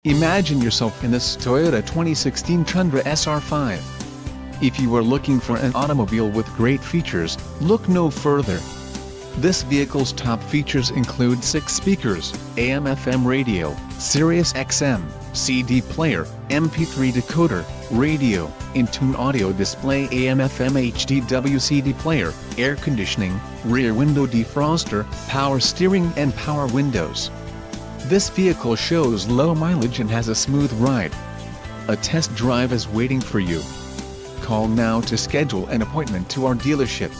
Imagine yourself in this Toyota 2016 Tundra SR5. If you are looking for an automobile with great features, look no further. This vehicle's top features include 6 speakers, AM/FM radio, Sirius XM, CD player, MP3 decoder, radio, in-tune audio display, AM/FM HD WCD player, air conditioning, rear window defroster, power steering and power windows. This vehicle shows low mileage and has a smooth ride. A test drive is waiting for you. Call now to schedule an appointment to our dealership.